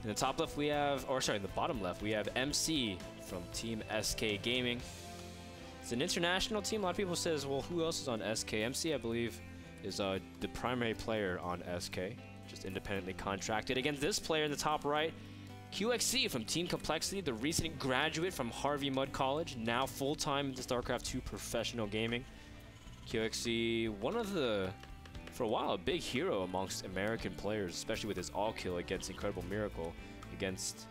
In the top left we have, or sorry, in the bottom left we have MC from Team SK Gaming. It's an international team. A lot of people says, well, who else is on SK? MC, I believe, is the primary player on SK, just independently contracted. Against this player in the top right, QXC from Team Complexity, the recent graduate from Harvey Mudd College, now full-time into StarCraft 2 professional gaming. QXC, one of the, for a while, a big hero amongst American players, especially with his all-kill against Incredible Miracle, against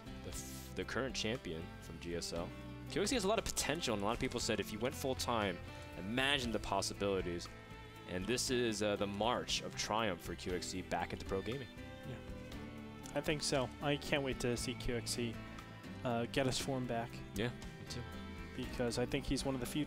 the current champion from GSL. QXC has a lot of potential, and a lot of people said if he went full-time, imagine the possibilities. And this is the march of triumph for QXC back into pro gaming. Yeah, I think so. I can't wait to see QXC get his form back. Yeah, me too. Because I think he's one of the few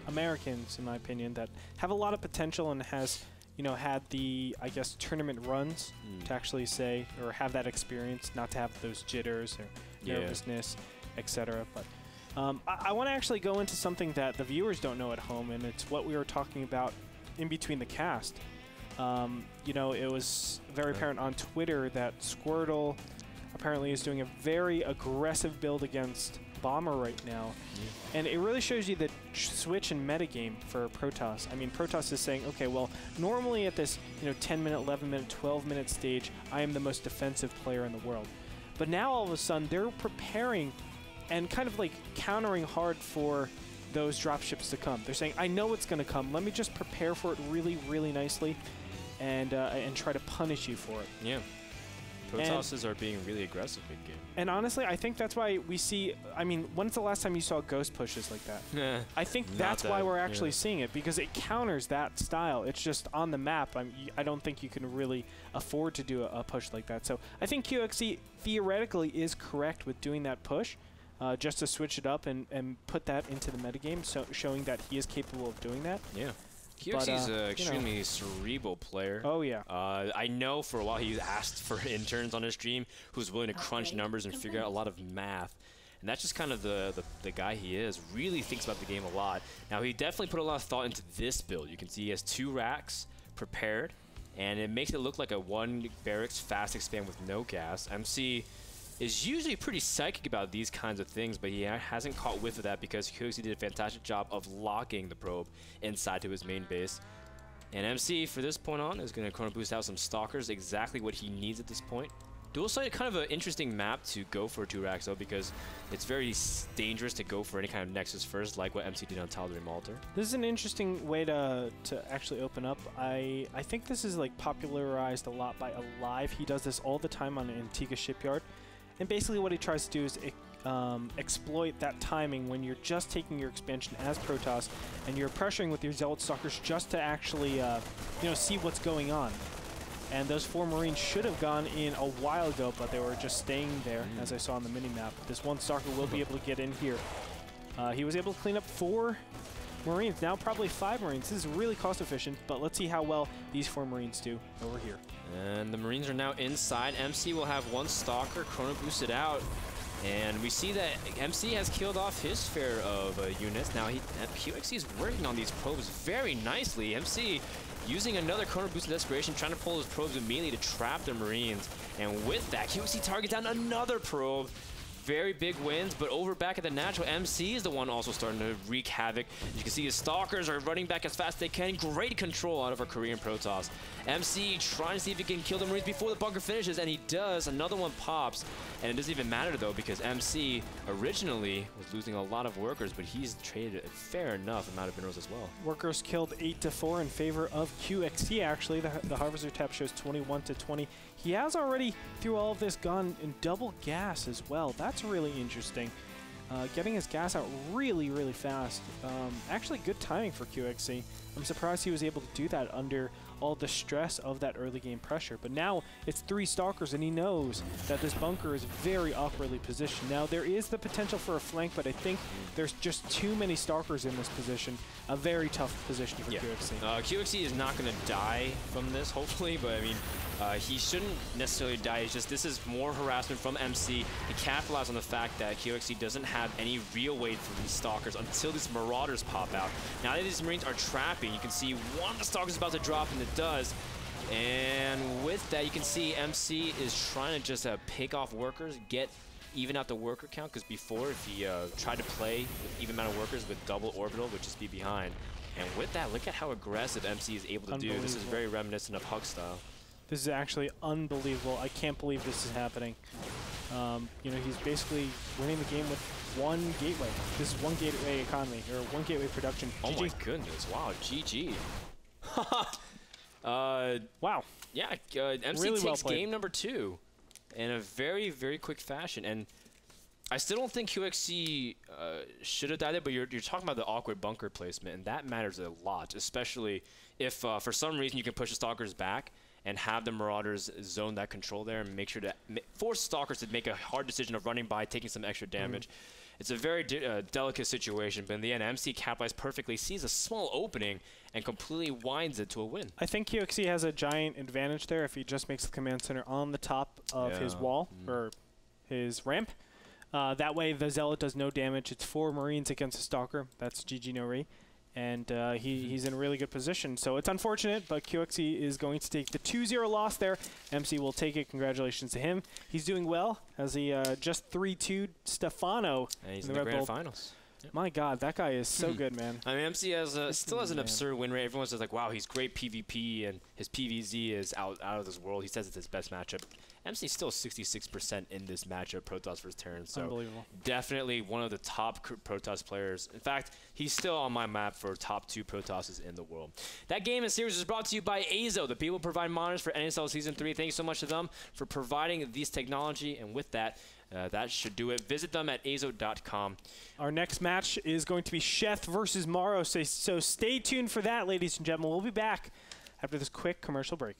Americans, in my opinion, that have a lot of potential and has, you know, had the, I guess, tournament runs to actually say, or have that experience, not to have those jitters or nervousness, etc. But I want to actually go into something that the viewers don't know at home, and it's what we were talking about in between the cast. You know, it was very apparent on Twitter that Squirtle apparently is doing a very aggressive build against Bomber right now. And it really shows you the switch in metagame for Protoss. I mean, Protoss is saying, okay, well, normally at this, you know, 10-minute, 11-minute, 12-minute stage, I am the most defensive player in the world. But now all of a sudden, they're preparing and kind of like countering hard for those dropships to come. They're saying, I know it's going to come. Let me just prepare for it really, really nicely and try to punish you for it. Yeah. Protosses are being really aggressive mid-game. And honestly, I think that's why we see, I mean, when's the last time you saw ghost pushes like that? I think that's why we're actually seeing it, because it counters that style. It's just on the map. I don't think you can really afford to do a push like that. So I think QXC theoretically is correct with doing that push, just to switch it up and put that into the metagame, so showing that he is capable of doing that. Yeah. QXC's an extremely cerebral player. Oh, yeah. I know for a while he asked for interns on his stream who's willing to crunch numbers and figure out a lot of math. And that's just kind of the guy he is. Really thinks about the game a lot. Now, he definitely put a lot of thought into this build. You can see he has 2 racks prepared, and it makes it look like a 1 barracks fast expand with no gas. MC is usually pretty psychic about these kinds of things, but he hasn't caught whiff of that because QXC did a fantastic job of locking the probe inside to his main base. And MC, for this point on, is going to chrono boost out some stalkers, exactly what he needs at this point. Dual site, kind of an interesting map to go for 2 racks though, because it's very dangerous to go for any kind of Nexus first, like what MC did on Tal'Darim Altar. This is an interesting way to actually open up. I think this is like popularized a lot by Alive. He does this all the time on Antigua Shipyard. And basically what he tries to do is exploit that timing when you're just taking your expansion as Protoss and you're pressuring with your Zealot Stalkers just to actually you know, see what's going on. And those 4 Marines should have gone in a while ago, but they were just staying there, as I saw on the mini-map. This 1 Stalker will be able to get in here. He was able to clean up 4 Marines, now probably 5 Marines. This is really cost efficient, but let's see how well these 4 Marines do over here. And the Marines are now inside. MC will have 1 Stalker, chrono boosted out. And we see that MC has killed off his fair of units. Now QXC is working on these probes very nicely. MC using another chrono boosted desperation, trying to pull his probes immediately to trap the Marines. And with that, QXC targets down another probe. Very big wins, but over back at the natural, MC is the one also starting to wreak havoc. You can see his Stalkers are running back as fast as they can. Great control out of our Korean Protoss. MC trying to see if he can kill the Marines before the bunker finishes, and he does. Another one pops, and it doesn't even matter though, because MC originally was losing a lot of workers, but he's traded a fair enough amount of minerals as well. Workers killed 8-4 in favor of QXC, actually. The Harvester tab shows 21-20. He has already, through all of this, gone in double gas as well. That's really interesting. Getting his gas out really, really fast. Actually, good timing for QXC. I'm surprised he was able to do that under all the stress of that early game pressure. But now it's 3 Stalkers, and he knows that this bunker is very awkwardly positioned. Now, there is the potential for a flank, but I think there's just too many Stalkers in this position. A very tough position for QXC. QXC is not going to die from this, hopefully, but I mean, he shouldn't necessarily die. It's just this is more harassment from MC. He capitalized on the fact that QXC doesn't have any real weight for these Stalkers until these Marauders pop out. Now that these Marines are trapping, you can see one of the Stalkers is about to drop, and it does. And with that, you can see MC is trying to just pick off workers, even out the worker count, because before, if he tried to play with even amount of workers with double orbital, would just be behind. And with that, look at how aggressive MC is able to do. This is very reminiscent of Hug style. This is actually unbelievable. I can't believe this is happening. You know, he's basically winning the game with one gateway. This is one gateway economy, or one gateway production. Oh GG. my goodness, wow, GG. Wow. Yeah, MC Really well takes played. game number 2 in a very, very quick fashion. And I still don't think QXC should have died there, but you're talking about the awkward bunker placement, and that matters a lot, especially if for some reason you can push the Stalkers back and have the Marauders zone that control there and make sure to force Stalkers to make a hard decision of running by, taking some extra damage. It's a very delicate situation, but in the end, MC capitalized perfectly, sees a small opening, and completely winds it to a win. I think QXC has a giant advantage there if he just makes the command center on the top of his wall, or his ramp. That way, the Zealot does no damage. It's 4 Marines against a Stalker. That's GG no re. And he's in a really good position. So it's unfortunate, but QXC is going to take the 2-0 loss there. MC will take it. Congratulations to him. He's doing well as he just 3-2'd Stefano and he's in in the grand finals. Yep. My God, that guy is so good, man. I mean, MC still has an absurd win rate. Everyone's just like, wow, he's great PvP, and his PvZ is out of this world. He says it's his best matchup. MC still 66% in this matchup, Protoss versus Terran. So unbelievable. Definitely one of the top Protoss players. In fact, he's still on my map for top 2 Protosses in the world. That game and series is brought to you by Azo, the people who provide monitors for NASL Season 3. Thank you so much to them for providing this technology. And with that, that should do it. Visit them at azo.com. Our next match is going to be Sheth versus Morrow. So stay tuned for that, ladies and gentlemen. We'll be back after this quick commercial break.